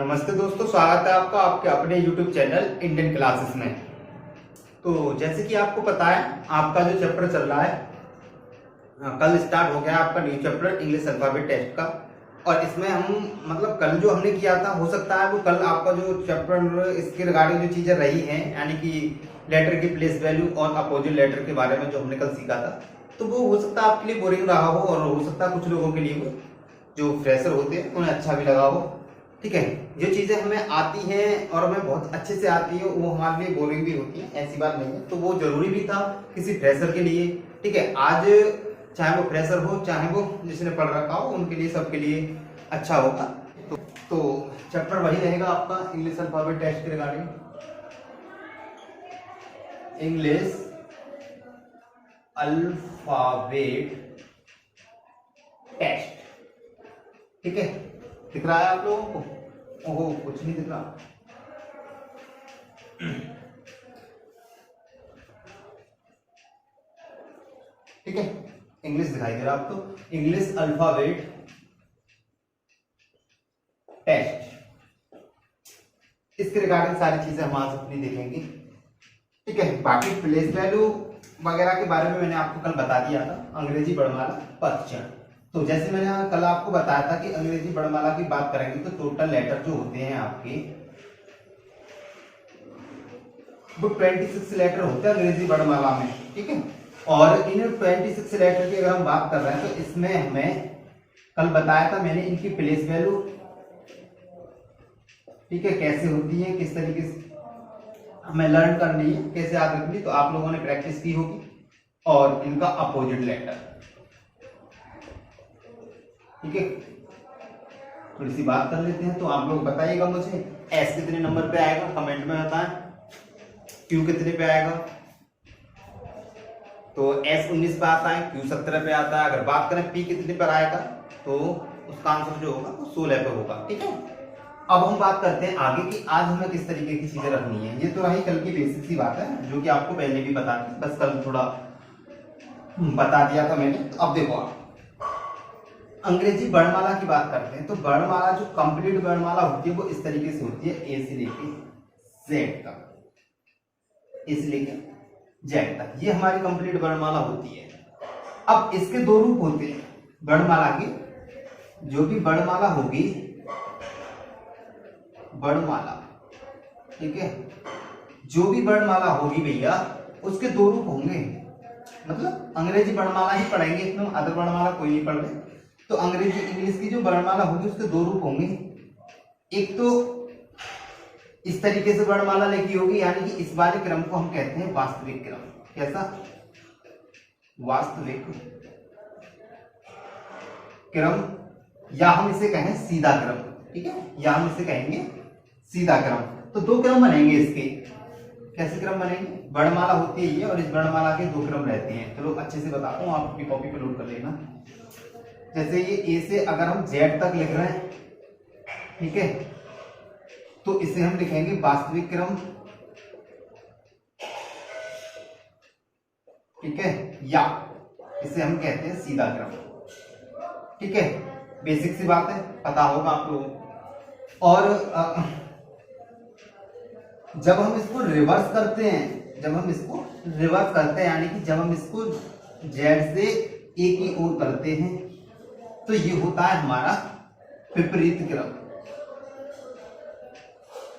नमस्ते दोस्तों, स्वागत है आपका आपके अपने YouTube चैनल इंडियन क्लासेस में। तो जैसे कि आपको पता है, आपका जो चैप्टर चल रहा है, कल स्टार्ट हो गया आपका new chapter English alphabet test का। और इसमें हम कल जो हमने किया था, हो सकता है वो कल आपका जो चैप्टर इसके रिगार्डिंग जो चीजें रही हैं, यानी कि लेटर की प्लेस वैल्यू और अपोजिट लेटर के बारे में जो हमने कल सीखा था, तो वो हो सकता है आपके लिए बोरिंग रहा हो और हो सकता है कुछ लोगों के लिए वो जो फ्रेशर होते हैं उन्हें अच्छा भी लगा हो। ठीक है, जो चीजें हमें आती हैं और हमें बहुत अच्छे से आती है वो हमारे लिए बोरिंग भी होती है, ऐसी बात नहीं है। तो वो जरूरी भी था किसी फ्रेशर के लिए। ठीक है, आज चाहे वो फ्रेशर हो चाहे वो जिसने पढ़ रखा हो, उनके लिए सबके लिए अच्छा होगा। तो चैप्टर वही रहेगा आपका इंग्लिश अल्फाबेट टेस्ट के रिगार्डिंग, इंग्लिश अल्फाबेट टेस्ट। ठीक है, दिख रहा है आप लोगों को? ओहो, कुछ नहीं दिख रहा। ठीक है, इंग्लिश दिखाई दे रहा आपको, इंग्लिश अल्फाबेट टेस्ट। इसके रिगार्डिंग सारी चीजें हम आज अपनी देखेंगे। ठीक है, बाकी प्लेस वैल्यू वगैरह के बारे में मैंने आपको कल बता दिया था, अंग्रेजी वर्णमाला पदचयन। तो जैसे मैंने कल आपको बताया था कि अंग्रेजी वर्णमाला की बात करेंगे तो टोटल लेटर जो होते हैं आपके, वो 26 लेटर होते हैं अंग्रेजी वर्णमाला में। ठीक है, और इन 26 लेटर की अगर हम बात कर रहे हैं तो इसमें हमें कल बताया था मैंने इनकी प्लेस वैल्यू, ठीक है, कैसे होती है, किस तरीके से हमें लर्न करनी है, कैसे याद रखनी, तो आप लोगों ने प्रैक्टिस की होगी। और इनका अपोजिट लेटर, ठीक है, थोड़ी सी बात कर लेते हैं। तो आप लोग बताइएगा मुझे, एस कितने नंबर पे आएगा कमेंट में बताएं, क्यू कितने पे आएगा। तो एस 19 पे आता है, क्यू 17 पे आता है। अगर बात करें पी कितने पर आएगा, तो उसका आंसर जो होगा वो 16 पे होगा। ठीक है, अब हम बात करते हैं आगे की आज हमें किस तरीके की चीजें रखनी है। ये तो रही कल की बेसिक सी बात है जो कि आपको पहले भी बता दी, बस कल थोड़ा बता दिया था मैंने। तो अब देखो, आप अंग्रेजी वर्णमाला की बात करते हैं तो वर्णमाला जो कंप्लीट वर्णमाला होती है वो इस तरीके से होती है, ए से लेके जेड तक, ए से लेके जेड तक, ये हमारी कंप्लीट वर्णमाला होती है। अब इसके दो रूप होते हैं वर्णमाला के। जो भी वर्णमाला होगी, वर्णमाला, ठीक है, जो भी वर्णमाला होगी भैया उसके दो रूप होंगे। मतलब अंग्रेजी वर्णमाला ही पढ़ेंगे, इसमें अदर वर्णमाला कोई नहीं पढ़ रहे। तो अंग्रेजी इंग्लिश की जो वर्णमाला होगी उसके दो रूप होंगे। एक तो इस तरीके से वर्णमाला लिखी होगी, यानी कि इस वाले क्रम को हम कहते हैं वास्तविक क्रम। कैसा? वास्तविक क्रम, या हम इसे कहें सीधा क्रम। ठीक है, या हम इसे कहेंगे सीधा क्रम। तो दो क्रम बनेंगे इसके। कैसे क्रम बनेंगे? वर्णमाला होती है ये, और इस वर्णमाला के दो क्रम रहते हैं। चलो अच्छे से बताता हूँ, आप अपनी कॉपी पे नोट कर लेना। जैसे ये ए से अगर हम जेड तक लिख रहे हैं, ठीक है, तो इसे हम लिखेंगे वास्तविक क्रम। ठीक है, या इसे हम कहते हैं सीधा क्रम। ठीक है, बेसिक सी बात है, पता होगा आप लोगों को। और जब हम इसको रिवर्स करते हैं, यानी कि जब हम इसको जेड से ए की ओर करते हैं, तो ये होता है हमारा विपरीत क्रम।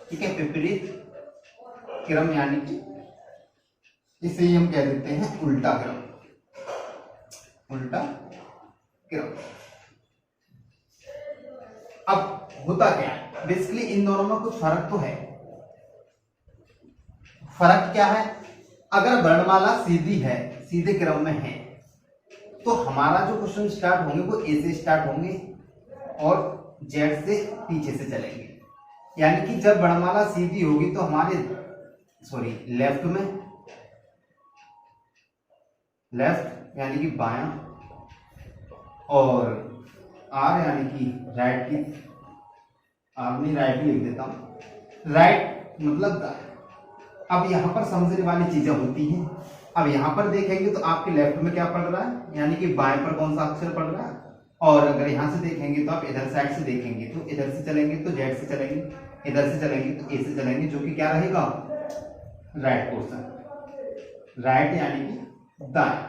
ठीक है, विपरीत क्रम, यानी कि इसे हम कह देते हैं उल्टा क्रम। उल्टा क्रम। अब होता क्या है, बेसिकली इन दोनों में कुछ फर्क तो है। फर्क क्या है? अगर वर्णमाला सीधी है, सीधे क्रम में है, तो हमारा जो क्वेश्चन स्टार्ट होंगे वो ए से स्टार्ट होंगे और जेड से पीछे से चलेंगे। यानी कि जब वर्णमाला सीधी होगी तो हमारे लेफ्ट में, लेफ्ट यानी कि बायां, और आर यानी कि राइट की, आर नहीं राइट लिख देता हूं, राइट मतलब दाएं। अब यहां पर समझने वाली चीजें होती हैं। अब यहां पर देखेंगे तो आपके लेफ्ट में क्या पढ़ रहा है, यानी कि बाएं पर कौन सा अक्षर पढ़ रहा है, और अगर यहाँ से देखेंगे तो आप इधर साइड से देखेंगे तो इधर से चलेंगे तो जेड से चलेंगे, इधर से चलेंगे तो ए से चलेंगे, जो कि क्या रहेगा राइट पोर्शन, राइट यानी कि दाएं।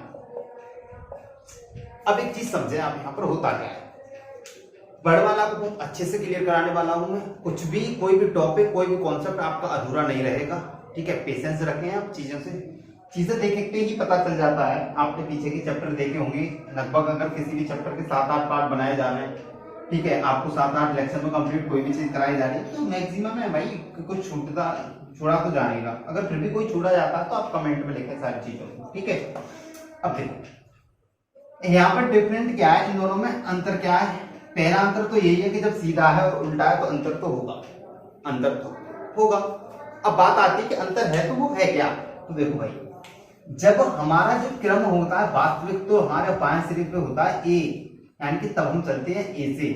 अब एक चीज समझे आप, यहाँ पर होता क्या है, वर्ड वाला को बहुत अच्छे से क्लियर कराने वाला हूं मैं। कुछ भी कोई भी टॉपिक कोई भी कॉन्सेप्ट आपका अधूरा नहीं रहेगा, ठीक है। पेशेंस रखें आप, चीजें देखते ही पता चल जाता है। आपने पीछे के चैप्टर देखे होंगे लगभग, अगर किसी भी चैप्टर के 7-8 पार्ट बनाए जा रहे हैं, ठीक है, आपको 7-8 लेक्चर में कंप्लीट कोई भी चीज कराई जा रही है, तो मैक्सिमम है भाई कुछ छूड़ा तो जा नहीं रहा। अगर फिर भी कोई छूड़ा जाता है तो आप कमेंट में लिखें सारी चीजों को, ठीक है। अब देखो यहाँ पर डिफरेंट क्या है, इन दोनों में अंतर क्या है। पहला अंतर तो यही है कि जब सीधा है और उल्टा है तो अंतर तो होगा। अब बात आती है कि अंतर है तो वो है क्या। तो देखो भाई, जब हमारा जो क्रम होता है वास्तविक, तो हमारे बाएं सिरे पे होता है ए, यानी कि तब हम चलते हैं ए से।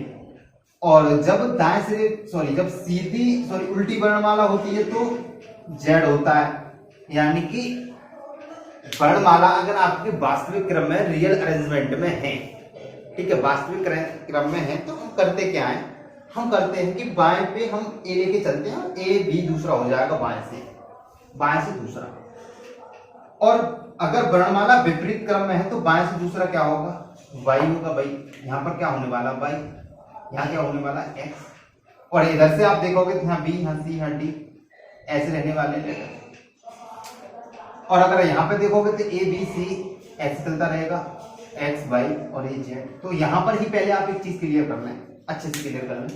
और जब दाएं सिरे जब उल्टी वर्णमाला होती है तो जेड होता है, यानी कि वर्णमाला अगर आपके वास्तविक क्रम में रियल अरेंजमेंट में है, ठीक है, वास्तविक क्रम में है, तो हम करते क्या है, हम करते हैं कि बाएं पे हम ए लेके चलते हैं, ए बी दूसरा हो जाएगा बाएं से दूसरा। और अगर वर्णमाला विपरीत क्रम में है तो बाएं से दूसरा क्या होगा, वाई होगा। भाई यहाँ पर क्या होने वाला वाई, यहाँ क्या होने वाला एक्स। और इधर से आप देखोगे तो यहाँ बी, यहाँ सी, यहाँ डी ऐसे रहने वाले। और अगर यहाँ पे देखोगे तो ए बी सी ऐसे चलता रहेगा, एक्स वाई और ये जेड। तो यहाँ पर ही पहले आप एक चीज क्लियर कर लें, अच्छे से क्लियर कर लें।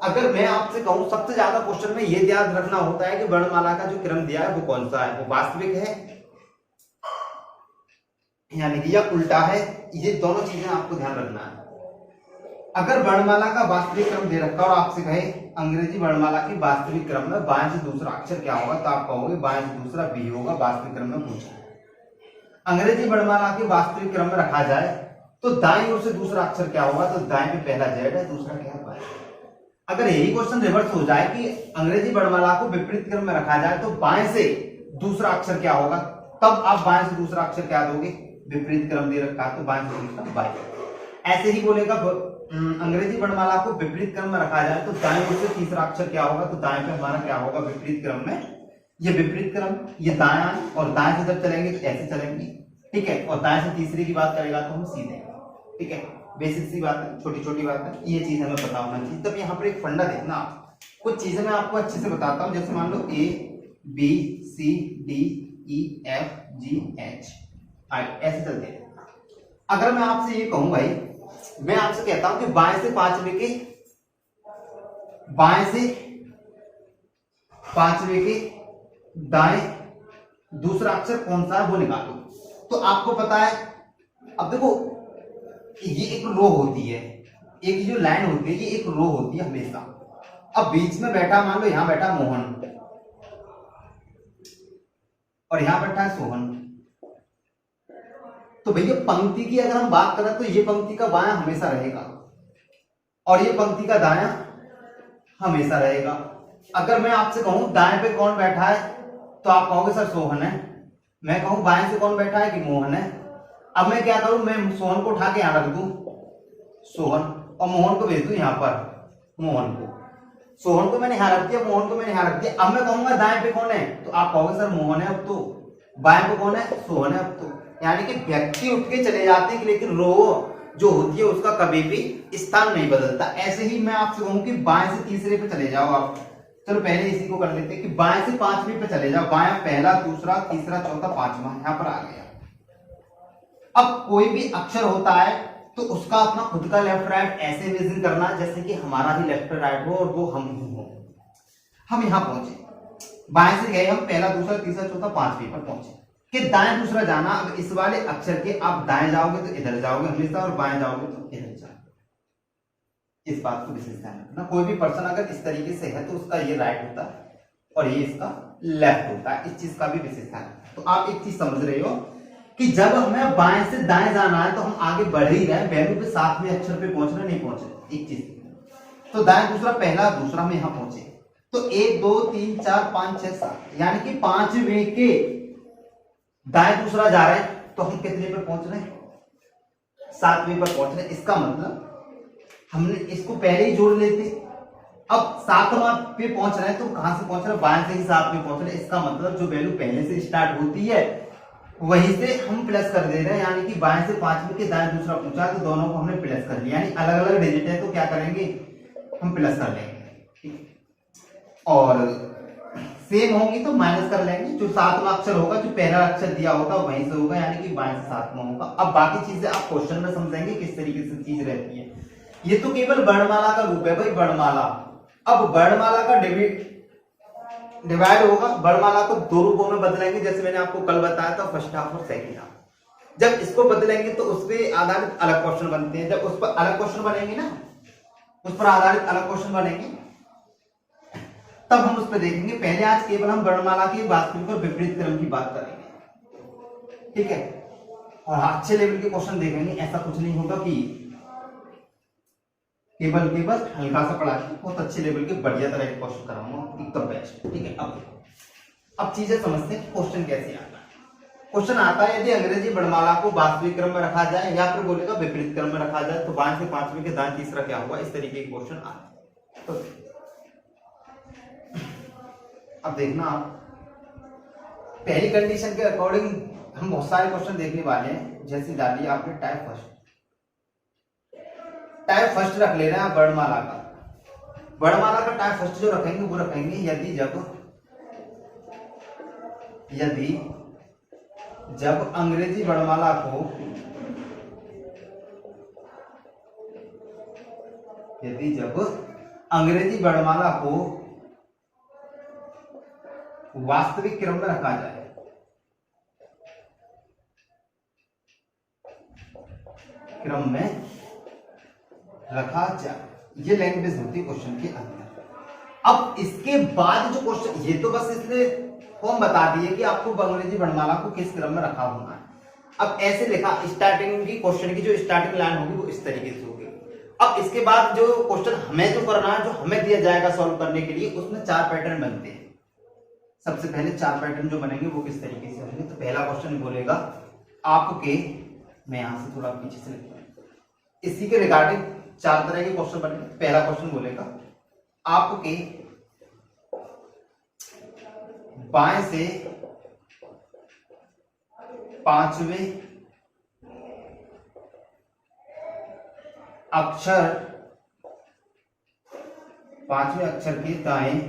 अगर मैं आपसे कहूं सबसे ज्यादा क्वेश्चन में ये ध्यान रखना होता है कि वर्णमाला का जो क्रम दिया है वो कौन सा है, वो वास्तविक है यानी कि या उल्टा है। ये दोनों चीजें आपको ध्यान रखना है। अगर वर्णमाला का वास्तविक क्रम दे रखा और आपसे कहे अंग्रेजी वर्णमाला की वास्तविक क्रम में बाएं से दूसरा अक्षर क्या होगा, तो आप कहोगे बाएं से दूसरा बी होगा। वास्तविक क्रम में पूछा अंग्रेजी वर्णमाला के वास्तविक क्रम में रखा जाए तो दाईं ओर से दूसरा अक्षर क्या होगा, तो दाएं पे पहला जेड है, दूसरा क्या है वाई। अगर यही क्वेश्चन रिवर्स हो जाए कि अंग्रेजी वर्णमाला को विपरीत क्रम में रखा जाए तो बाएं से दूसरा अक्षर क्या होगा, तब आप बाएं से दूसरा अक्षर क्या दोगे, विपरीत क्रम दे रखा है तो बाएं से दूसरा वाई। ऐसे ही बोलेगा अंग्रेजी वर्णमाला को विपरीत क्रम में रखा जाए तो दाएं ओर से तीसरा अक्षर क्या होगा, तो दाएं पे हमारा क्या होगा विपरीत क्रम में, ये विपरीत क्रम, ये दायां, और दाएं से जब चलेंगे तो ऐसे चलेंगे, ठीक है। और दाएं से तीसरे की बात करेगा तो हम सीधे, ठीक है। बेसिक सी बात है, छोटी छोटी बात है, ये चीज हमें पता होना चाहिए। तब यहाँ पर एक फंडा देखना, कुछ चीजें मैं आपको अच्छे से बताता हूँ। जैसे मान लो A B C D E F G H I ऐसे चलते हैं। अगर मैं आपसे ये कहूं भाई, मैं आपसे कहता हूं कि बाएं से पांचवे के दाएं दूसरा अक्षर कौन सा है वो निकालो, तो आपको पता है। अब देखो ये एक रो होती है, एक जो लाइन होती है ये एक रो होती है हमेशा। अब बीच में बैठा, मान लो यहां बैठा मोहन और यहां बैठा है सोहन, तो भैया पंक्ति की अगर हम बात करें तो ये पंक्ति का बायां हमेशा रहेगा और ये पंक्ति का दायां हमेशा रहेगा। अगर मैं आपसे कहूं दाएं पे कौन बैठा है तो आप कहोगे सर सोहन है। मैं कहूं बाएं से कौन बैठा है कि मोहन है। अब मैं क्या करूं, मैं सोहन को उठा के यहां रख दूं सोहन, और मोहन को भेज दूं यहां पर मोहन को। सोहन को मैंने यहां रख दिया, मोहन को मैंने यहां रख दिया। अब मैं कहूंगा दाएं पे कौन है तो आप कहोगे सर मोहन है अब तो, बाएं पे कौन है सोहन है अब तो। यानी कि व्यक्ति उठ के चले जाते हैं लेकिन रो जो होती है उसका कभी भी स्थान नहीं बदलता। ऐसे ही मैं आपसे कहूं कि बाएं से तीसरे पे चले जाओ आप। चलो पहले इसी को कर लेते हैं कि बाएं से पांचवें पे चले जाओ। बायां पहला, दूसरा, तीसरा, चौथा, पांचवा, यहां पर आ गया। अब कोई भी अक्षर होता है तो उसका अपना खुद का लेफ्ट राइट ऐसे इमेजिन करना जैसे कि हमारा ही लेफ्ट राइट हो और वो हम ही हो। हम यहां पहुंचे, बाएं से गए हम, पहला, दूसरा, तीसरा, चौथा, पांचवें पर पहुंचे कि दाएं दूसरा जाना। अब इस वाले अक्षर के आप दाएं जाओगे तो इधर जाओगे हमेशा और बाएं जाओगे तो इधर जाओगे। इस बात को विशेष ध्यान रखना। कोई भी पर्सन अगर इस तरीके से है तो उसका ये राइट होता है और ये इसका लेफ्ट होता है। इस चीज का भी विशेष ध्यान रखना। तो आप एक चीज समझ रहे हो कि जब हमें बाएं से दाएं जाना है तो हम आगे बढ़ ही रहे, वैल्यू पे साथ में अक्षर पे पहुंच रहे नहीं पहुंच रहे। एक चीज तो दाएं दूसरा, पहला, दूसरा में यहां पहुंचे तो 1 2 3 4 5 6 7 यानी कि पांचवें के दाएं दूसरा जा रहे हैं तो हम कितने पे पहुंच रहे हैं, 7वें पर पहुंच रहे हैं, इसका मतलब हमने इसको पहले ही जोड़ लेते। अब 7वां पे पहुंच रहे हैं तो कहां से पहुंच रहे हैं, बाएं से ही 7 में पहुंच रहे हैं। इसका मतलब जो वैल्यू पहले से स्टार्ट होती है वहीं से हम प्लस कर दे रहे हैं, यानी कि बाएं से 5वें के दाएं दूसरा पूछा तो दोनों को हमने प्लस कर लिया, यानी अलग अलग डिजिट है तो क्या करेंगे, हम प्लस कर लेंगे। और सेम होंगी तो माइनस कर लेंगे। जो 7वां अक्षर होगा, जो पहला अक्षर दिया होगा वहीं से होगा, यानी कि बाएं से 7वां होगा। अब बाकी चीजें आप क्वेश्चन में समझेंगे किस तरीके से चीज रहती है। ये तो केवल वर्णमाला का रूप है भाई, वर्णमाला। अब वर्णमाला का डिवाइड होगा, वर्णमाला को दो रूपों में बदलेंगे, जैसे मैंने आपको कल बताया था, फर्स्ट हाफ और सेकंड हाफ। जब इसको बदलेंगे तो उस पर आधारित अलग क्वेश्चन बनते हैं। जब उस पर अलग क्वेश्चन बनेंगे ना, उस पर आधारित अलग क्वेश्चन बनेंगे, तब हम उस पर देखेंगे। पहले आज केवल हम वर्णमाला की वास्तविक और विपरीत क्रम की बात करेंगे, ठीक है। और अच्छे लेवल के क्वेश्चन देखेंगे, ऐसा कुछ नहीं होगा कि केवल हल्का सा पढ़ा के, बहुत अच्छे लेवल के बढ़िया तरह के क्वेश्चन कराऊंगा, एकदम बेस्ट, ठीक है। अब चीजें समझते हैं क्वेश्चन कैसे आता है। क्वेश्चन आता है, यदि अंग्रेजी वर्णमाला को वास्तविक क्रम में रखा जाए या फिर बोलेगा विपरीत क्रम में रखा जाए तो बाएं से 5वें के दाएं तीसरा क्या होगा, इस तरीके के क्वेश्चन आते हैं। तो अब देखना आप, पहली कंडीशन के अकॉर्डिंग हम बहुत सारे क्वेश्चन देखने वाले हैं। जैसे डालिए आपने टाइप फर्स्ट रख ले रहे हैं वर्णमाला का। वर्णमाला का टाइप फर्स्ट जो रखेंगे वो रखेंगे यदि जब अंग्रेजी वर्णमाला को वास्तविक क्रम में रखा जाए, ये लैंग्वेज होती है क्वेश्चन के अंदर। अब इसके बाद जो क्वेश्चन, ये तो बस इसने फॉर्म बता दिए कि आपको अंग्रेजी वर्णमाला को किस क्रम में रखा होना है। अब ऐसे लिखा, स्टार्टिंग की क्वेश्चन की जो स्टार्टिंग लाइन होगी वो इस तरीके से होगी। अब इसके बाद जो क्वेश्चन हमें जो करना है, जो हमें दिया जाएगा सॉल्व करने के लिए, उसमें 4 पैटर्न बनते हैं। सबसे पहले 4 पैटर्न जो बनेंगे वो किस तरीके से होंगे। तो पहला क्वेश्चन बोलेगा आपके, मैं यहां से थोड़ा पीछे से लिखता हूं, इसी के रिगार्डिंग 4 तरह के क्वेश्चन बनेंगे। पहला क्वेश्चन बोलेगा आपके बाएं से 5वें अक्षर के दाएं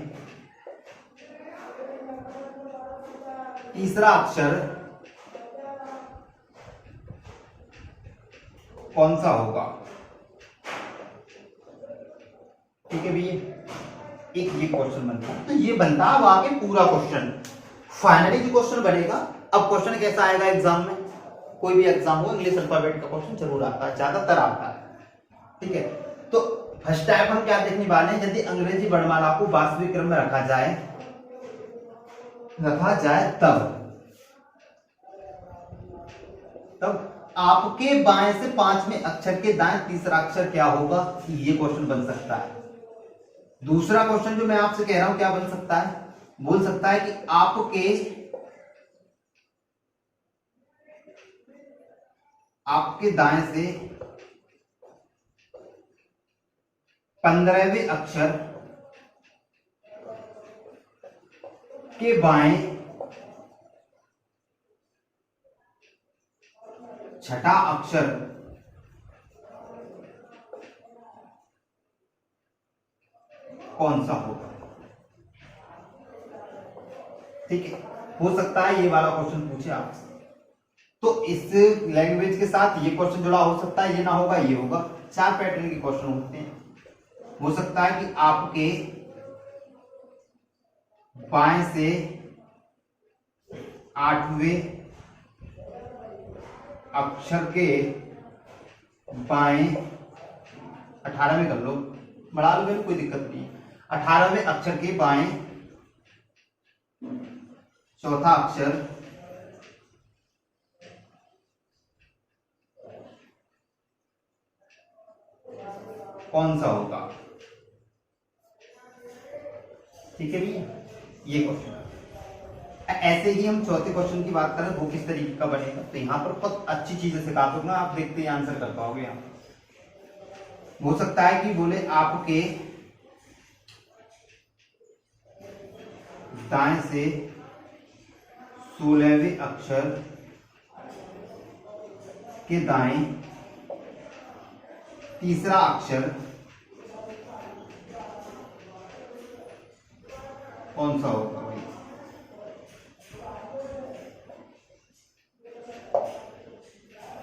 तीसरा अक्षर कौन सा होगा, ठीक है भैया। एक ये क्वेश्चन बनता है, तो ये बनता है अब आगे पूरा क्वेश्चन। फाइनली जो क्वेश्चन बनेगा, अब क्वेश्चन कैसा आएगा एग्जाम में, कोई भी एग्जाम हो, इंग्लिश अल्फाबेट का क्वेश्चन जरूर आता है, ज्यादातर आता है, ठीक है। तो फर्स्ट टाइप हम क्या देखने वाले हैं, यदि अंग्रेजी वर्णमाला को वास्तविक क्रम में रखा जाए तब आपके बाएं से 5वें अक्षर के दाएं तीसरा अक्षर क्या होगा, ये क्वेश्चन बन सकता है। दूसरा क्वेश्चन जो मैं आपसे कह रहा हूं क्या बन सकता है, बोल सकता है कि आपके दाएं से 15वें अक्षर के बाएं छठा अक्षर कौन सा होगा, ठीक है। हो सकता है ये वाला क्वेश्चन पूछे आपसे, तो इस लैंग्वेज के साथ ये क्वेश्चन जुड़ा हो सकता है, ये ना होगा ये होगा। 4 पैटर्न के क्वेश्चन होते हैं। हो सकता है कि आपके बाएं से 8वें अक्षर के बाएं 18वें कर लो, बढ़ा लो, कोई दिक्कत नहीं। 18वें अक्षर के बाएं चौथा अक्षर कौन सा होगा, ठीक है भैया। ये क्वेश्चन ऐसे ही हम चौथे क्वेश्चन की बात करें वो किस तरीके का बनेगा, तो यहाँ पर बहुत अच्छी चीजें सिखा दूंगा, आप देखते ही आंसर कर पाओगे। यहाँ हो सकता है कि बोले आपके दाएं से 16वें अक्षर के दाएं तीसरा अक्षर कौन सा होगा भाई।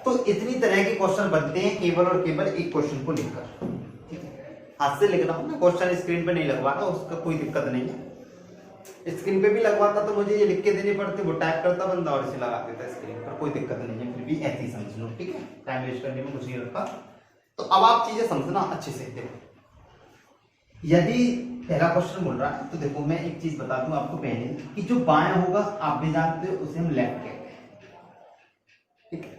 तो इतनी तरह के क्वेश्चन बनते हैं केवल और केवल एक क्वेश्चन को लेकर। ठीक है, हाथ से लिख रहा हूं ना, क्वेश्चन स्क्रीन पे नहीं लगवा रहा, उसका कोई दिक्कत नहीं है। स्क्रीन पे भी लगवाता तो मुझे ये लिख के देनी पड़ती, वो टाइप करता बंदा और इसे लगा देता स्क्रीन पर, कोई दिक्कत नहीं है। फिर भी ऐसे ही समझ लो, ठीक है, टाइम वेस्ट करने में कुछ नहीं लगता। तो अब आप चीजें समझना अच्छे से। देखो यदि पहला क्वेश्चन बोल रहा है तो देखो मैं एक चीज बता दूं आपको पहले कि जो बायां होगा आप भी जानते हो उसे हम लेफ्ट कहते हैं। ठीक है,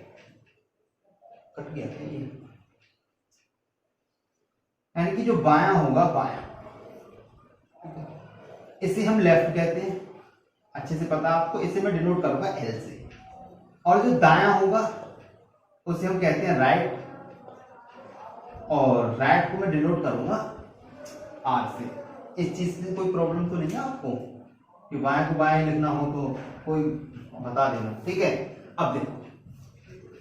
कट गया था ये, यानी कि जो बायां होगा बायां, इसे हम लेफ्ट कहते हैं, अच्छे से पता आपको। इसे मैं डिनोट करूंगा एल से। और जो दायां होगा उसे हम कहते हैं राइट, और राइट को मैं डिनोट करूंगा आर से। इस चीज से कोई प्रॉब्लम तो नहीं है आपको कि बाएं को बाएं लिखना हो तो कोई बता देना, ठीक है। अब देखो,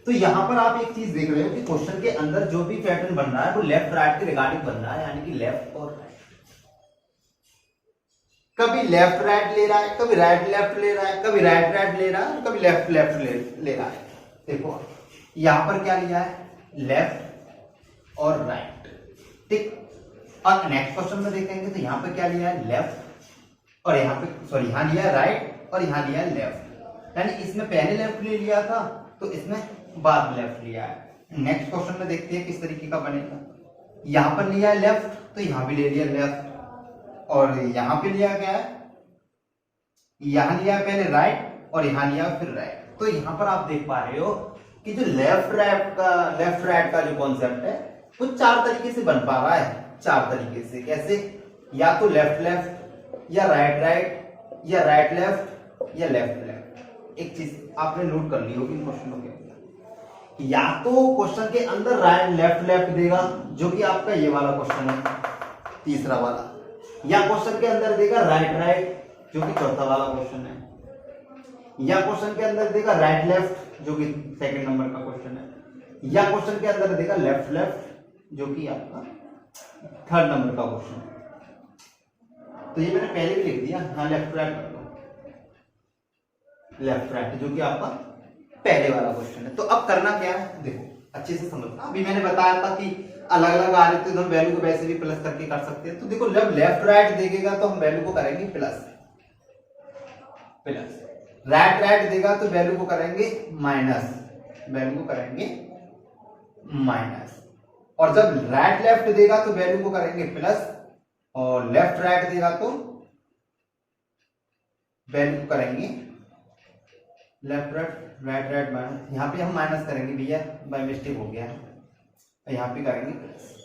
तो यहां पर आप एक चीज देख रहे हो कि क्वेश्चन के अंदर जो भी पैटर्न बन रहा है वो लेफ्ट राइट के रिगार्डिंग बन रहा है, यानी कि लेफ्ट और राइट। कभी लेफ्ट राइट ले रहा है, कभी राइट लेफ्ट ले रहा है, कभी राइट राइट ले रहा है, कभी लेफ्ट लेफ्ट ले रहा है। देखो यहां पर क्या लिया है, लेफ्ट और राइट, ठीक। और नेक्स्ट क्वेश्चन में देखेंगे तो यहां पे क्या लिया है, लेफ्ट, और यहाँ पे सॉरी यहां लिया है राइट और यहां लिया है लेफ्ट, यानी इसमें पहले लेफ्ट ले लिया था तो इसमें बाद लेफ्ट लिया है। नेक्स्ट क्वेश्चन में देखते हैं किस तरीके का बनेगा। यहां पर लिया है लेफ्ट तो यहां भी ले लिया लेफ्ट, और यहां पे लिया क्या है, यहां लिया है पहले राइट और यहां लिया फिर राइट। तो यहां पर आप देख पा रहे हो कि जो लेफ्ट राइट का जो कॉन्सेप्ट है वो चार तरीके से बन पा रहा है। चार तरीके से कैसे, या तो लेफ्ट लेफ्ट, या राइट राइट, या राइट लेफ्ट, या लेफ्ट लेफ्ट। एक चीज आपने नोट कर ली होगी इन क्वेश्चनों के, या तो क्वेश्चन के अंदर राइट लेफ्ट लेफ्ट देगा जो कि आपका ये वाला क्वेश्चन है तीसरा वाला, या क्वेश्चन के अंदर देगा राइट राइट जो कि चौथा वाला क्वेश्चन है, या क्वेश्चन के अंदर देगा राइट लेफ्ट जो कि सेकंड नंबर का क्वेश्चन है, या क्वेश्चन के अंदर देगा लेफ्ट लेफ्ट जो कि आपका थर्ड नंबर का क्वेश्चन है। तो ये मैंने पहले भी लिख दिया, हाँ लेफ्ट राइट कर लो, लेफ्ट राइट जो कि आपका पहले वाला क्वेश्चन है। तो अब करना क्या है, देखो अच्छे से समझना। अभी मैंने बताया था कि अलग अलग आ रहे थे तो हम वैल्यू को वैसे भी प्लस करके कर सकते हैं। तो देखो जब लेफ्ट राइट देखेगा तो हम वैल्यू को करेंगे प्लस, राइट राइट देगा तो वैल्यू को करेंगे माइनस, वैल्यू को करेंगे माइनस, और जब राइट लेफ्ट देगा तो वैल्यू को करेंगे प्लस, और लेफ्ट राइट देगा तो वैल्यू को करेंगे लेफ्ट राइट राइट माइनस। यहां पे हम माइनस करेंगे भैया, बाय मिस्टेक हो गया है, यहां पे करेंगे प्लस।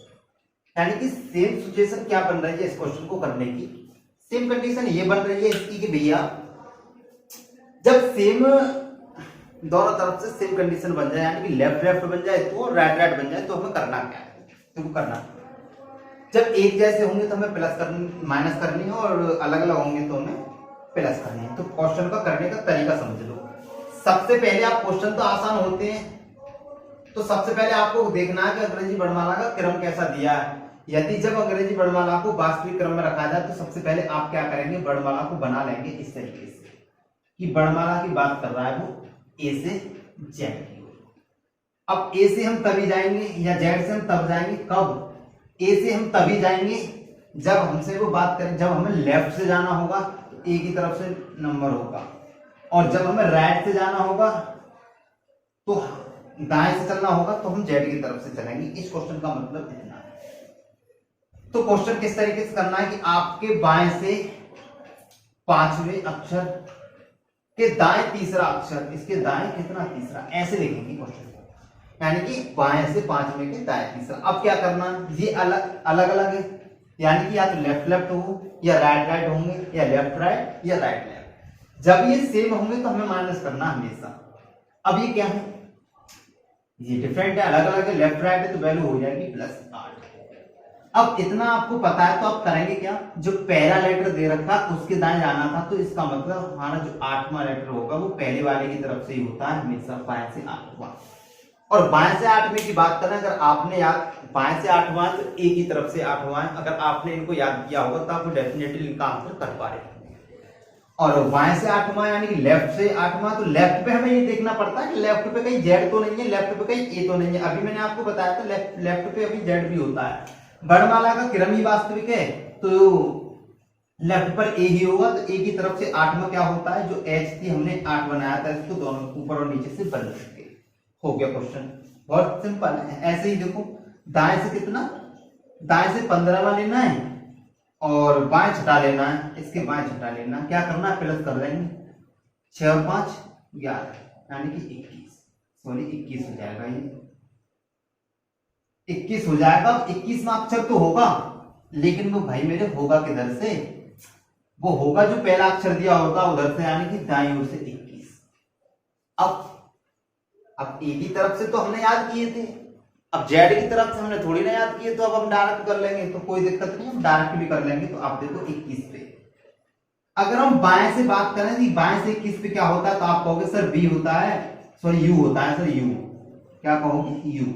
यानी कि सेम सिचुएशन क्या बन रही है इस क्वेश्चन को करने की, सेम कंडीशन ये बन रही है इसकी कि भैया जब सेम दोनों तरफ से सेम कंडीशन बन जाए, यानी कि लेफ्ट लेफ्ट बन जाए तो राइट राइट बन जाए, तो हमें करना क्या है, तो करना जब एक जैसे होंगे तो हमें प्लस करनी माइनस करनी है, और अलग अलग होंगे तो हमें प्लस करनी है। तो क्वेश्चन का करने का तरीका समझ लो। सबसे पहले आप क्वेश्चन तो आसान होते हैं, तो सबसे पहले आपको देखना है कि अंग्रेजी वर्णमाला का क्रम कैसा दिया है। यदि जब अंग्रेजी वर्णमाला को वास्तविक क्रम में रखा जाए तो सबसे पहले आप क्या करेंगे, वर्णमाला को बना लेंगे इस तरीके से कि वर्णमाला की बात कर रहा है वो ए से जेड की ओर। अब ए से हम तभी जाएंगे या जेड से हम तब जाएंगे, कब, ए से हम तभी जाएंगे जब हमसे वो बात करें, जब हमें लेफ्ट से जाना होगा तो ए की तरफ से नंबर होगा, और जब हमें राइट से जाना होगा तो दाएं से चलना होगा तो हम जेड की तरफ से चलेंगे। इस क्वेश्चन का मतलब इतना है। तो क्वेश्चन किस तरीके से करना है कि आपके बाएं से पांचवें अक्षर के दाएं तीसरा अक्षर, इसके दाएं कितना तीसरा, ऐसे लिखेंगे क्वेश्चन, यानी कि बाएं से पांचवें के दाएं तीसरा। अब क्या करना, ये अलग अलग है, यानी कि या तो लेफ्ट लेफ्ट हो या राइट राइट होंगे, या लेफ्ट राइट या राइट लेफ्ट। जब ये सेम होंगे तो हमें माइनस करना हमेशा। अब ये क्या है, ये डिफरेंट है, अलग अलग है, लेफ्ट राइट है, तो वैल्यू हो जाएगी +8। अब इतना आपको पता है तो आप करेंगे क्या, जो पहला लेटर दे रखा उसके दाएं जाना था, तो इसका मतलब हमारा जो 8वां लेटर होगा वो पहले वाले की तरफ से ही होता है हमेशा, बाएं से 8वां। और बाएं से 8वें की बात करें, अगर आपने याद बाएं से 8वां तो ए की तरफ से 8वां, अगर आपने इनको याद किया होगा तो आप डेफिनेटली इनका आंसर कर पा रहे हैं। और बाएं से 8वां यानी कि लेफ्ट से 8वां, तो लेफ्ट पे हमें ये देखना पड़ता है कि लेफ्ट पे कहीं जेड तो नहीं है, लेफ्ट पे कहीं ए तो नहीं है। अभी मैंने आपको बताया था लेफ्ट पे अभी जेड भी होता है। वर्णमाला का क्रम ही वास्तविक है, तो लेफ्ट पर ए ही होगा, तो ए की तरफ से 8वां क्या होता है, जो एच थी हमने 8 बनाया था, इसको दोनों ऊपर और नीचे से बदल सकते। हो गया क्वेश्चन, बहुत सिंपल है। ऐसे ही देखो, दाएं से कितना, दाएं से 15वां लेना है और बाएं छटा लेना है, इसके बाएं छटा लेना, क्या करना है, प्लस कर देंगे, 6 और 5 11 यानी कि 21, सॉरी 21 हो जाएगा, ये 21 हो जाएगा। 21वां अक्षर तो होगा, लेकिन वो भाई मेरे होगा किधर से, वो होगा जो पहला अक्षर दिया होगा उधर से, यानी कि दाईं ओर से 21। अब ए की तरफ से तो हमने याद किए थे, अब जेड की तरफ से हमने थोड़ी ना याद किए, तो अब हम डायरेक्ट कर लेंगे, तो कोई दिक्कत नहीं, हम डायरेक्ट भी कर लेंगे। तो आप देखो 21 पे, अगर हम बाएं से बात करें तो बाएं से 21 पे क्या होता है, तो आप कहोगे सर बी होता है, सॉरी यू होता है, सर यू, क्या कहोगे, यू।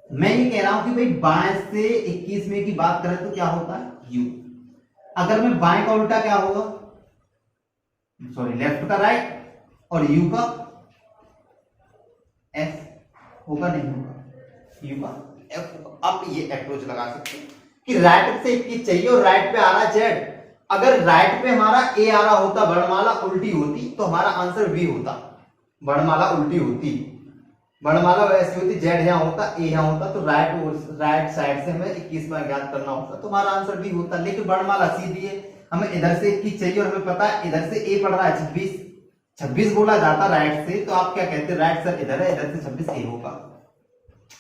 मैं ये कह रहा हूं कि भाई बाएं से 21 में की बात करें तो क्या होता है, यू। अगर मैं बाएं का उल्टा क्या होगा, सॉरी लेफ्ट का राइट, और यू का एफ होगा, नहीं होगा, यू का एफ होगा। आप ये अप्रोच लगा सकते हैं कि राइट से 21 चाहिए और राइट पे आ रहा जेड। अगर राइट पे हमारा ए आ रहा होता, वर्णमाला उल्टी होती, तो हमारा आंसर बी होता। वर्णमाला उल्टी होती, वर्णमाला वैसी होती, जेड यहां होता, ए यहां होता, तो राइट साइड से हमें 21वां ज्ञात करना होता, तो हमारा आंसर बी होता। लेकिन वर्णमाला सीधी है, हमें इधर से 21 चाहिए और हमें पता है इधर से ए पड़ रहा है 26 बोला जाता राइट से, तो आप क्या कहते हैं, राइट सर इधर है, इधर से 26 ए होगा।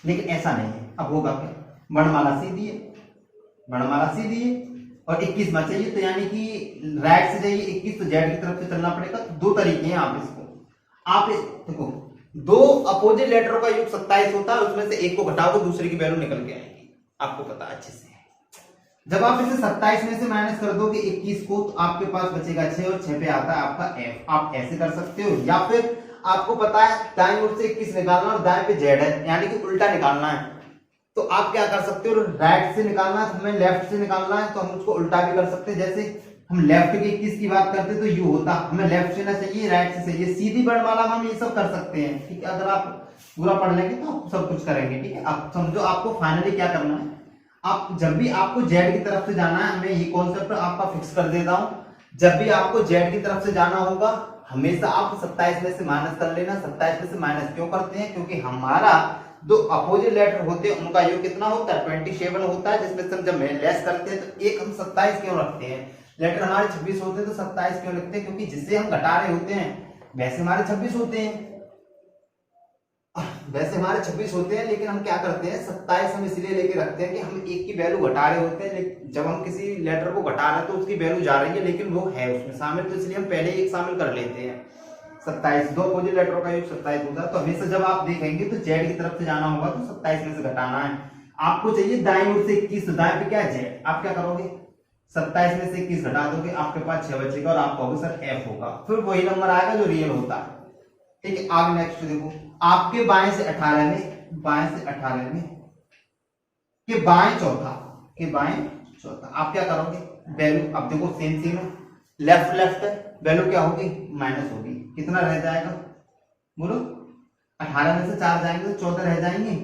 लेकिन ऐसा नहीं है, अब होगा क्या, वर्णमाला सीधी है, वर्णमाला सीधी है और 21 में चाहिए, तो यानी कि राइट से जाइए 21, तो जेड की तरफ से चलना पड़ेगा। तो दो तरीके हैं, आप इसको आप देखो, दो अपोजिट लेटरों का योग 27 होता है, उसमें से एक को घटाओगे दूसरे की वैल्यू निकल के आएगी, आपको पता है अच्छे से। जब आप इसे 27 में से माइनस कर दोगे 21 को, तो आपके पास बचेगा 6 और 6 पे आता है आपका एफ। आप ऐसे कर सकते हो, या फिर आपको पता है दाईं ओर से 21 निकालना और दाएं पे जेड है, यानी कि उल्टा निकालना है, तो आप क्या कर सकते हो, राइट से निकालना है, हमें लेफ्ट से निकालना है, तो हम उसको उल्टा भी कर सकते हैं। जैसे हम लेफ्ट के 21 की बात करते तो यू होता, हमें लेफ्ट से ना चाहिए, राइट से चाहिए, सीधी वर्णमाला में हम ये सब कर सकते हैं, ठीक है। अगर आप पूरा पढ़ लेंगे तो आप सब कुछ करेंगे, ठीक है। आप समझो आपको फाइनली क्या करना है, आप जब भी आपको जेड की तरफ से जाना है, मैं ये कॉन्सेप्ट आपका फिक्स कर देता हूं, जब भी आपको जेड की तरफ से जाना होगा हमेशा आप 27 में से माइनस कर लेना। 27 में से माइनस क्यों करते हैं, क्योंकि हमारा दो अपोजिट लेटर होते हैं उनका योग कितना होता है, 27 होता है, जिसमें से जब लेस करते हैं तो एक हम 27 क्यों रखते हैं, लेटर हमारे 26 होते हैं तो 27 क्यों लिखते हैं, क्योंकि जिससे हम घटा रहे होते हैं वैसे हमारे 26 होते हैं, वैसे हमारे 26 होते हैं, लेकिन हम क्या करते हैं 27 हम इसलिए लेके रखते हैं कि हम एक की वैल्यू घटा रहे होते हैं। जब हम किसी लेटर को घटा रहे हैं तो उसकी वैल्यू जा रही है, लेकिन वो है उसमें शामिल, तो इसलिए हम पहले एक शामिल कर लेते हैं। 27 दो अपोजिट लेटरों का योग 27 होता है, तो हमेशा जब आप देखेंगे तो जेड की तरफ से जाना होगा तो 27 में से घटाना है। आपको चाहिए दाईं ओर से 21, तो दाएं पे क्या है जेड, आप क्या करोगे 27 में से 21 घटा दोगे, आपके पास 6 बचेगा और आप कहोगे सर एफ होगा, फिर वही नंबर आएगा जो रियल होता है, ठीक है। आगे नेक्स्ट देखो, आपके बाएं से 18 में, बाएं से 18 में के बाएं चौथा, के बाएं चौथा आप क्या करोगे, वैल्यू अब देखो सेम सेम है, लेफ्ट लेफ्ट है, वैल्यू क्या होगी माइनस होगी, कितना रह जाएगा बोलो, 18 में से 4 जाएंगे तो 14 रह जाएंगे,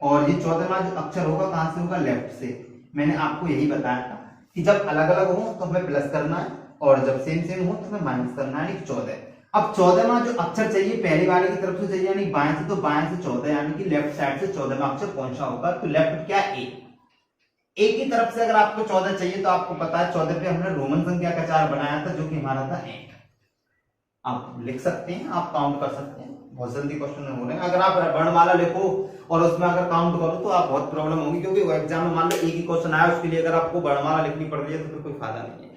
और ये 14वां जो अक्षर होगा कहां से होगा, लेफ्ट से। मैंने आपको यही बताया था कि जब अलग अलग हो तो हमें प्लस करना है, और जब सेम सेम हो तो हमें माइनस करना है, यानी 14। अब 14वां जो अक्षर चाहिए पहले वाले की तरफ से चाहिए, यानी बाएं से, तो बाएं से 14 यानी कि लेफ्ट साइड से 14वां अक्षर कौन सा होगा, तो लेफ्ट क्या ए की तरफ से अगर आपको 14 चाहिए तो आपको पता है 14 पे हमने रोमन संख्या का 4 बनाया था जो कि हमारा था 8। आप लिख सकते हैं, आप काउंट कर सकते हैं, बहुत जल्दी क्वेश्चन हो रहे हैं। अगर आप वर्णमाला लिखो और उसमें अगर काउंट करो तो आप बहुत प्रॉब्लम होगी, क्योंकि एग्जाम में मान लो एक ही क्वेश्चन आया उसके लिए अगर आपको वर्णमाला लिखनी पड़ रही है तो फिर कोई फायदा नहीं है।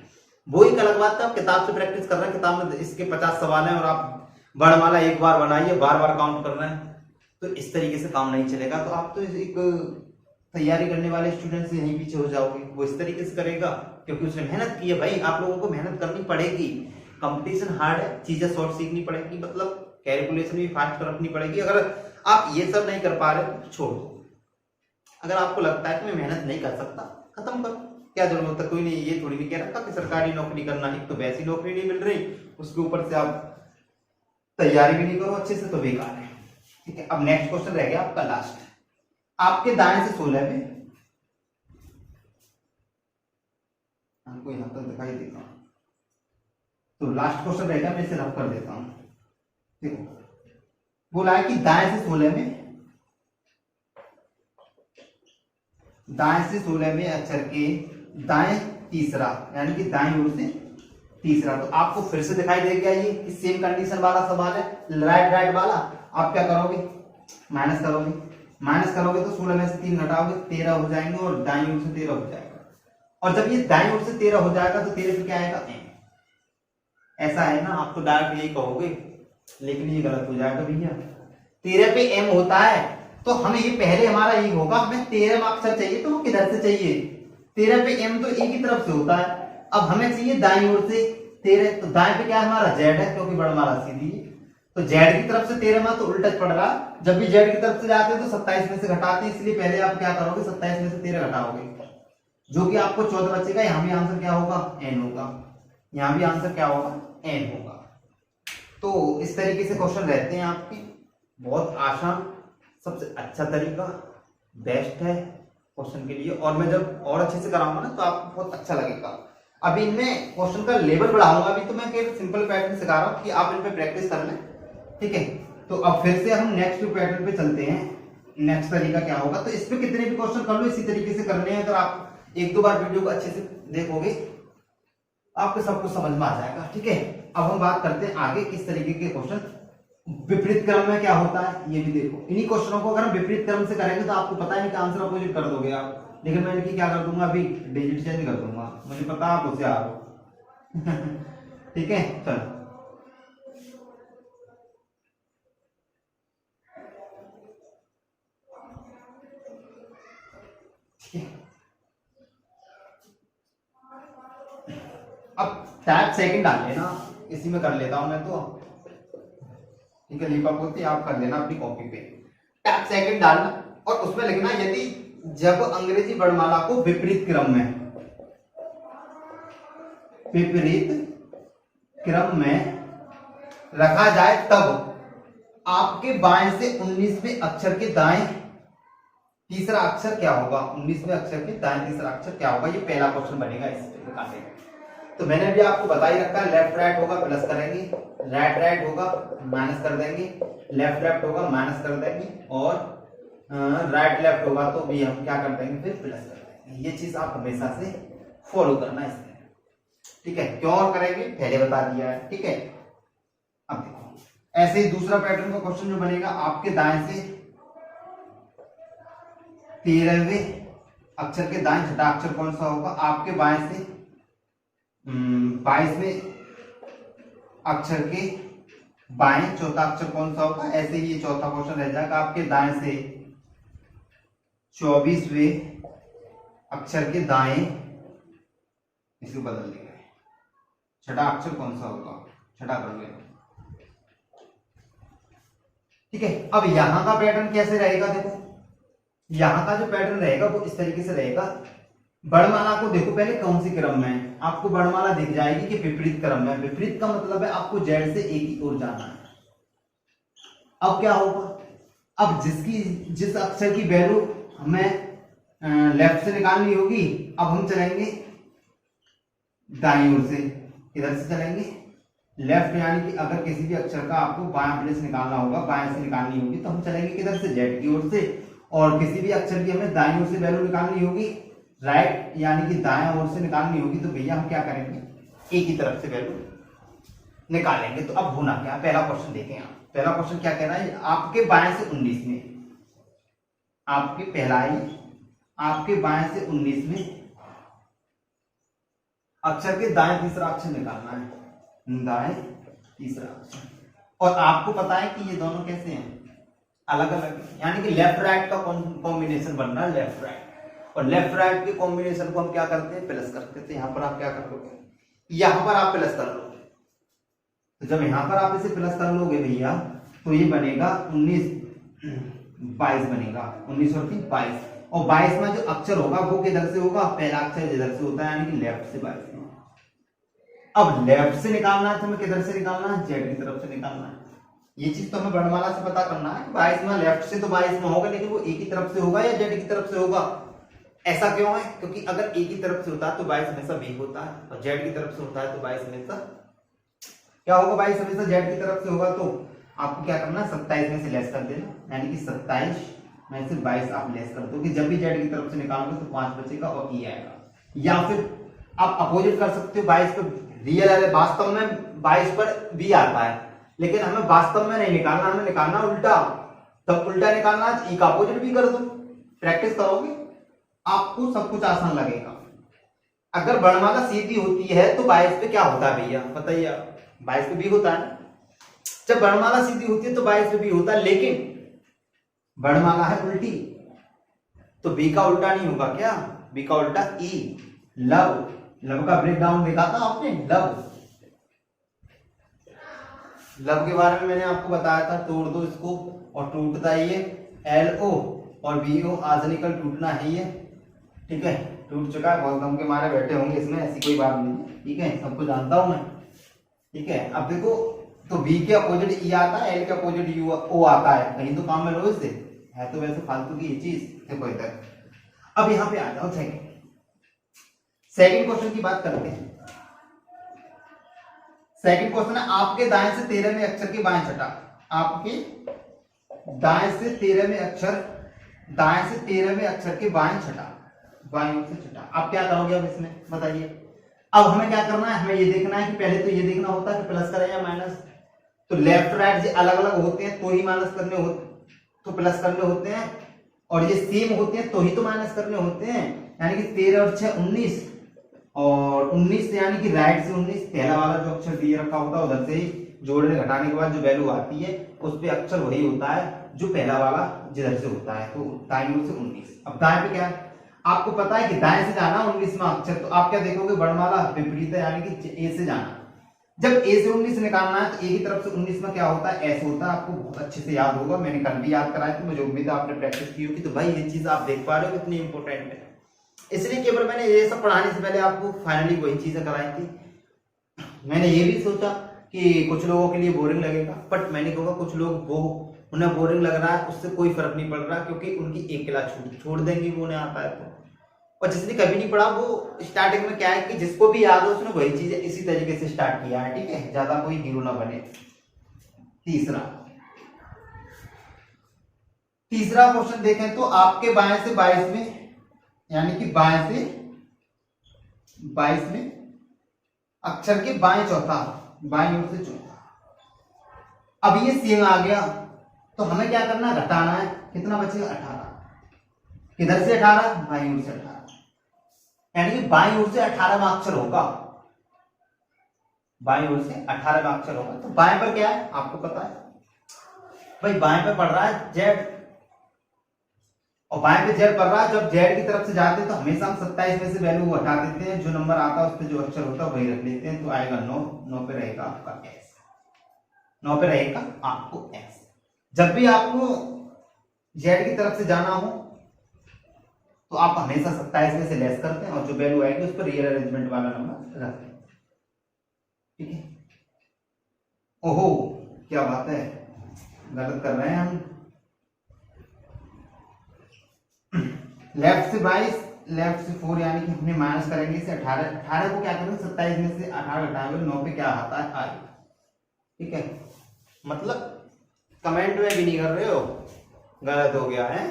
वो एक अलग बात है, आप किताब से प्रैक्टिस कर रहे हैं, किताब में इसके 50 सवाल हैं और आप वर्णमाला एक बार बनाइए, बार बार काउंट कर रहे हैं, तो इस तरीके से काम नहीं चलेगा। तो आप तो एक तैयारी करने वाले स्टूडेंट से यहीं पीछे हो जाओगे। वो इस तरीके से करेगा क्योंकि उसने मेहनत की है। भाई आप लोगों को मेहनत करनी पड़ेगी, कंपटीशन हार्ड है, चीजें शॉर्ट सीखनी पड़ेगी, मतलब कैलकुलेशन भी फास्ट रखनी पड़ेगी। अगर आप ये सब नहीं कर पा रहे तो छोड़ दो। अगर आपको लगता है कि मैं मेहनत नहीं कर सकता, खत्म करो, क्या जरूरत है। कोई नहीं, ये थोड़ी नहीं कह रखा कि सरकारी नौकरी करना, एक तो वैसी नौकरी नहीं मिल रही, उसके ऊपर से आप तैयारी भी नहीं करो अच्छे से, तो बेकार है। ठीक है, अब नेक्स्ट क्वेश्चन रह गया आपका लास्ट। आपके दाएं से 16 में, हमको यहां तक दिखाई देता हूं, तो लास्ट क्वेश्चन रहेगा, मैं इसे रफ कर देता हूं। देखो बोला है कि दाएं से 16 में, दाएं से 16 में अक्षर के दाएं तीसरा, यानी कि दाएं ओर से तीसरा, तो आपको फिर से दिखाई दे गया ये सेम कंडीशन वाला सवाल है, राइट राइट वाला। आप क्या करोगे, माइनस करोगे, माइनस करोगे तो 16 में से 3 घटाओगे, 13 हो जाएंगे और दाईं ओर से 13 हो जाएगा। और जब ये दाईं ओर से 13 हो जाएगा तो 13 पे क्या आएगा, m। ऐसा है ना, आप तो डायरेक्ट यही कहोगे, लेकिन ये गलत हो जाएगा भैया। 13 पे m होता है तो हमें ये पहले हमारा ये होगा, हमें 13 में अक्षर चाहिए तो वो किधर से चाहिए, 13 पे m तो a की तरफ से होता है। अब हमें चाहिए दाईं ओर से 13, तो दाएं पे क्या है हमारा z है, क्योंकि वर्णमाला सीधी है, तो z की तरफ से 13 में तो उल्टा पड़ रहा। जब भी z की तरफ से जाते हैं तो 27 में से घटाते हैं, इसलिए पहले आप क्या करोगे, 27 में से 13 घटाओगे, जो कि आपको 14 बचेगा। यहाँ भी आंसर क्या होगा, n होगा, यहाँ भी आंसर क्या होगा, n होगा। तो इस तरीके से क्वेश्चन रहते हैं आपकी, बहुत आसान, सबसे अच्छा तरीका, बेस्ट है क्वेश्चन के लिए। और मैं जब और अच्छे से कराऊंगा ना तो आपको बहुत अच्छा लगेगा। अभी इनमें क्वेश्चन का लेवल बढ़ाऊंगा, अभी तो मैं केवल सिंपल पैटर्न सिखा रहा हूँ कि आप इन पे प्रैक्टिस कर लें। ठीक है, तो अब फिर से हम नेक्स्ट पैटर्न पे चलते हैं। नेक्स्ट तरीका क्या होगा, तो इस पे कितने भी क्वेश्चन कर लो इसी तरीके से करने हैं। अगर आप एक दो बार वीडियो को अच्छे से देखोगे आपको सब कुछ समझ में आ जाएगा। ठीक है, अब हम बात करते हैं आगे किस तरीके के क्वेश्चन विपरीत क्रम में क्या होता है, ये भी देखो। इन्हीं क्वेश्चनों को अगर हम विपरीत क्रम से करेंगे तो आपको पता है नहीं कि आंसर अपोजिट कर दोगे आप, लेकिन मैं इनकी क्या कर दूंगा, अभी डिजिट चेंज कर दूंगा, मुझे पता आप होशियार हो। ठीक है, चलो अब टैब सेकंड डाल लेना, इसी में कर लेता हूं मैं तो। ठीक है, लिखा बोलती आप कर लेना अपनी कॉपी पे, टैब सेकंड डालना और उसमें लिखना यदि जब अंग्रेजी वर्णमाला को विपरीत क्रम में, विपरीत क्रम में रखा जाए तब आपके बाएं से 19वें अक्षर के दाएं तीसरा अक्षर क्या होगा, 19वें अक्षर के दाएं तीसरा अक्षर क्या होगा, ये पहला क्वेश्चन बनेगा इस प्रकार से। तो मैंने भी आपको बता ही रखा है, लेफ्ट राइट होगा प्लस करेंगे, राइट राइट होगा माइनस कर देंगे, लेफ्ट लेफ्ट होगा माइनस कर देंगे, और राइट लेफ्ट होगा तो भी हम क्या कर देंगे, फिर प्लस कर देंगे। ये चीज आप हमेशा से फॉलो करना है इसमें। ठीक है, क्यों और करेंगे पहले बता दिया है। ठीक है, अब देखो ऐसे ही दूसरा पैटर्न का क्वेश्चन जो बनेगा, आपके दाएं से 13वें अक्षर के दाएं छठा अक्षर कौन सा होगा, आपके बाएं से 22वें अक्षर के बाएं चौथा अक्षर कौन सा होगा। ऐसे ही ये चौथा क्वेश्चन रह जाएगा, आपके दाएं से 24वें अक्षर के दाएं, इसको बदल देंगे, छठा अक्षर कौन सा होगा, छठा कर लेना। ठीक है, अब यहां का पैटर्न कैसे रहेगा, देखो यहां का जो पैटर्न रहेगा वो इस तरीके से रहेगा। वर्णमाला को देखो पहले कौन सी क्रम में है, आपको वर्णमाला दिख जाएगी कि विपरीत क्रम में। विपरीत का मतलब है आपको जेड से ए की ओर जाना है। अब क्या होगा, अब जिस अक्षर की वैल्यू हमें लेफ्ट से निकालनी होगी, अब हम चलेंगे दाईं ओर से, किधर से चलेंगे, लेफ्ट, यानी कि अगर किसी भी अक्षर का आपको बायां प्लेस निकालना होगा, बाएं से निकालनी होगी, तो हम चलेंगे किधर से, जेड की ओर से। और किसी भी अक्षर की हमें दाईं ओर से वैल्यू निकालनी होगी, राइट यानी कि दाएं ओर से निकालनी होगी, तो भैया हम क्या करेंगे, ए की तरफ से वैल्यू निकालेंगे। तो अब होना क्या, पहला क्वेश्चन देखें आप। पहला क्वेश्चन क्या कह रहा है, आपके बाएं से 19 में, आपके पहला ही आपके बाएं से 19 में अक्षर के दाएं तीसरा अक्षर निकालना है, दाएं तीसरा अक्षर। और आपको पता है कि ये दोनों कैसे हैं, अलग अलग, यानी कि लेफ्ट राइट का कॉम्बिनेशन बन रहा है, लेफ्ट राइट। और लेफ्ट राइट के कॉम्बिनेशन को हम क्या करते हैं, प्लस करते हैं। तो यहाँ पर आप क्या कर लोगे, यहाँ पर आप प्लस कर लोगे। तो जब यहाँ पर आप इसे प्लस कर लोगे भैया, तो ये बनेगा 19 22 बनेगा, 19 और 3 22। और 22 में जो अक्षर होगा वो किधर से होगा, पहला अक्षर जिधर से होता है, यानी कि लेफ्ट से 22 में। अब लेफ्ट से निकालना है तो हमें किधर से निकालना है, जेड की तरफ से निकालना है। ये चीज तो हमें वर्णमाला से पता करना है। 22 में लेफ्ट से तो 22 में होगा, लेकिन वो ए की तरफ से होगा या जेड की तरफ से होगा। ऐसा क्यों है, क्योंकि अगर ए की तरफ से होता है तो 22 हमेशा बी होता है, और जेड की तरफ से होता है तो 22 हमेशा क्या होगा, 22 हमेशा जेड की तरफ से होगा। तो आपको क्या करना है, 27 में से लेस कर देना, यानी कि 27 में से 22 आप लेस कर दो, कि जब भी जेड की तरफ से निकालोगे तो 5 बचेगा और ई आएगा। या फिर आप अपोजिट कर सकते हो, 22 पर रियल है, वास्तव में 22 पर बी आता है, लेकिन हमें वास्तव में नहीं निकालना, हमें निकालना उल्टा। तब उल्टा निकालना, ई का अपोजिट भी कर दो। प्रैक्टिस करोगे आपको सब कुछ आसान लगेगा। अगर वर्णमाला सीधी होती है तो 22 पे क्या होता है भैया, बताइए, 22 पे बी होता है। जब वर्णमाला सीधी होती है तो 22 पे बी होता है, लेकिन वर्णमाला है उल्टी, तो बी का उल्टा नहीं होगा क्या, बी का उल्टा ई। लव, लव का ब्रेक डाउन देखा था आपने, लव, लव के बारे में मैंने आपको बताया था, तोड़ दो इसको और टूटता ही है, LO और BO आज निकल टूटना है ये, ठीक है, टूट चुका है, बहुत दम के मारे बैठे होंगे इसमें, ऐसी कोई बात नहीं है, ठीक है, सबको जानता हूं मैं, ठीक है। अब देखो, तो B के अपोजिट ई आता है, L के अपोजिट O आता है, कहीं तो काम में लो इससे, है तो वैसे फालतू की ये चीज। देखो इधर, अब यहाँ पे आ जाओ, सेकंड क्वेश्चन की बात करते हैं। सेकंड क्वेश्चन है, आपके दाएं से 13वें अक्षर के बाएं छठा, आपके दाएं से 13वें अक्षर, दाएं से 13वें अक्षर के बाएं छठा, बाएं ओर से छठा। आप क्या करोगे अब इसमें, बताइए। अब हमें क्या करना है, हमें ये देखना है कि पहले तो ये देखना होता है कि प्लस करें या माइनस। तो लेफ्ट राइट जो अलग अलग होते हैं तो ही माइनस करने होते, तो प्लस करने होते हैं, और ये सेम होते हैं तो ही तो माइनस करने होते हैं। यानी कि 13 और 6 19, और 19 से यानी कि राइट से 19, पहला वाला जो अक्षर दिए रखा होता है उधर से ही जोड़ने घटाने के बाद जो वैल्यू आती है उस पे अक्षर वही होता है जो पहला वाला जिधर से होता है। तो दाएं ओर से 19। अब दाएं पे क्या है, आपको पता है कि दाएं से जाना 19वां अक्षर, तो आप क्या देखोगे, वर्णमाला विपरीत है, यानी कि ए से जाना। जब ए से 19 निकालना है तो ए की तरफ से 19 में क्या होता है, एस होता है। आपको बहुत अच्छे से याद होगा, मैंने कल भी याद कराया था, मुझे उम्मीद है आपने प्रैक्टिस की होगी। तो भाई ये चीज आप देख पा रहे हो कितनी इंपॉर्टेंट है, इसलिए केवल मैंने ये सब पढ़ाने से पहले आपको फाइनली वही चीजें कराई थी। मैंने ये भी सोचा कि कुछ लोगों के लिए बोरिंग लगेगा, बट मैंने कहा कुछ लोग वो उन्हें बोरिंग लग रहा है, उससे कोई फर्क नहीं पड़ रहा, क्योंकि उनकी एक क्लास छोड़ देंगे वो उन्हें आता है तो। और जिसने कभी नहीं पढ़ा वो स्टार्टिंग में क्या है कि जिसको भी याद हो उसने वही चीजें इसी तरीके से स्टार्ट किया है, ठीक है, ज्यादा कोई हीरो ना बने। तीसरा क्वेश्चन देखें तो आपके बाएं से 22 में, यानी कि बाएं से 22 में अक्षर के बाएं चौथा, बाएं ओर से चौथा। अब ये सेम आ गया तो हमें क्या करना है, घटाना है। कितना बचेगा, 18। किधर से 18, बाएं ओर से 18, यानी कि बाएं ओर से 18वां अक्षर होगा, बाएं ओर से 18वां अक्षर होगा। तो बाएं पर क्या है आपको पता है भाई, बाएं पर पढ़ रहा है जेड, और बाएं पे जेड पढ़ रहा है। जब जेड की तरफ से जाते हैं तो हमेशा हम 27 में से वैल्यू हटा देते हैं, जो नंबर आता है उस पर जो अक्षर होता है वही रख लेते हैं। तो आएगा 9, 9 पे रहेगा आपका एस, 9 पे रहेगा आपको एस। जब भी आपको जेड की तरफ से जाना हो तो आप हमेशा 27 में से लेस करते हैं, और जो वैल्यू आएगी उस पर रियल अरेंजमेंट वाला नंबर रखते हैं, ठीक है। ओहो क्या बात है, गलत कर रहे हैं हम। लेफ्ट से 22, लेफ्ट से 4, यानी कि हमने माइनस करेंगे इसे 18 को क्या करेंगे, 27 में से 18 घटाएंगे, 9 पे क्या आता है, आई, ठीक है। मतलब कमेंट में भी नहीं कर रहे हो, गलत हो गया है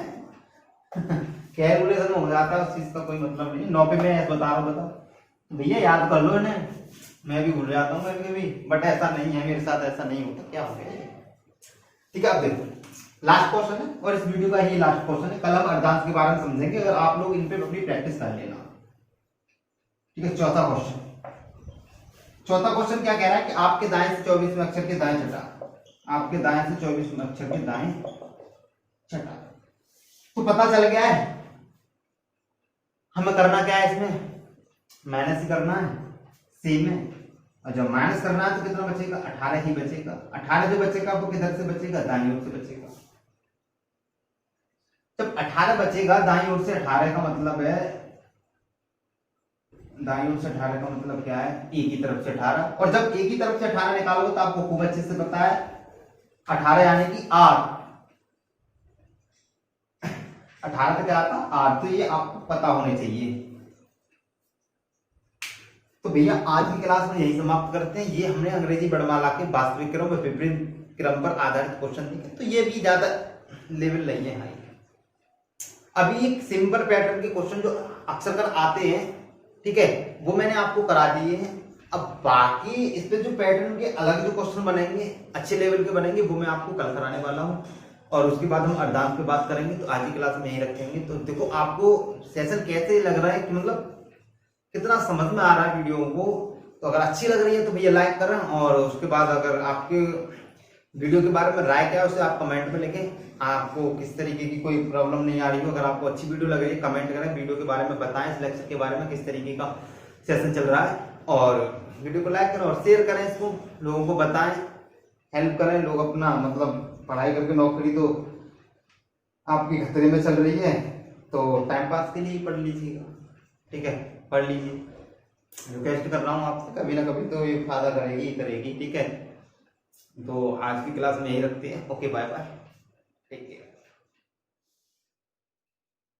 कैलकुलेशन हो जाता है, उस चीज का कोई मतलब नहीं। 9 पे मैं ऐसा बता रहा हूँ, बताओ भैया याद कर लो इन्हें, मैं भी भूल जाता हूँ कभी कभी, बट ऐसा नहीं है मेरे साथ, ऐसा नहीं होता, क्या हो गया, ठीक है। अब देखो लास्ट क्वेश्चन है, और इस वीडियो का ही लास्ट क्वेश्चन है, कल हम अर्धांश के बारे में समझेंगे, अगर आप लोग इन पे अपनी प्रैक्टिस कर लेना, ठीक है। चौथा क्वेश्चन, चौथा क्वेश्चन क्या कह रहा है कि आपके दाएं से 24वें अक्षर के दाएं छठा, आपके दाएं से 24वें अक्षर के दाएं छठा। तो पता चल गया है हमें करना क्या है, इसमें माइनस ही करना है सी में, और जब माइनस करना है तो कितना बचेगा, 18 ही बचेगा। 18 जो बचेगा वो किधर से बचेगा, दाईं ओर से बचेगा। जब 18 बचेगा दाईं ओर से 18 का मतलब है, दाईं ओर से 18 का मतलब क्या है, ए की तरफ से 18, और जब ए की तरफ से 18 निकालोगे तो आपको खूब अच्छे से पता है 18 यानी कि 8, 18 का क्या आता है 8, तो ये आपको पता होने चाहिए। तो भैया आज की क्लास में यही समाप्त करते हैं। ये हमने अंग्रेजी वर्णमाला के वास्तविक क्रम व विपरीत क्रम पर आधारित क्वेश्चन देखे, तो ये भी ज्यादा लेवल नहीं है हाई। अभी एक सिंपल पैटर्न के क्वेश्चन जो अक्सर कर आते हैं, ठीक है, वो मैंने आपको करा दिए हैं। अब बाकी इस पे जो पैटर्न के अलग जो क्वेश्चन बनेंगे अच्छे लेवल के बनेंगे वो मैं आपको कल कराने वाला हूँ, और उसके बाद हम अर्धांश पे बात करेंगे। तो आज की क्लास में यही रखेंगे। तो देखो आपको सेशन कैसे लग रहा है कि मतलब कितना समझ में आ रहा है वीडियो को। तो अगर अच्छी लग रही है तो भैया लाइक करें, और उसके बाद अगर आपके वीडियो के बारे में राय क्या है उसे आप कमेंट में लिखें। आपको किस तरीके की कोई प्रॉब्लम नहीं आ रही हो, अगर आपको अच्छी वीडियो लग रही है कमेंट करें, वीडियो के बारे में बताएं, इस लेक्चर के बारे में किस तरीके का सेशन चल रहा है, और वीडियो को लाइक करें और शेयर करें, इसको लोगों को बताएं, हेल्प करें। लोग अपना मतलब पढ़ाई करके नौकरी तो आपकी खतरे में चल रही है, तो टाइम पास के लिए पढ़ लीजिएगा, ठीक है, पढ़ लीजिए। रिक्वेस्ट कर रहा हूँ आपसे, कभी ना कभी तो ये फायदा करेगी करेगी, ठीक है। तो आज की क्लास में यही रखते हैं। Okay, bye bye, take care.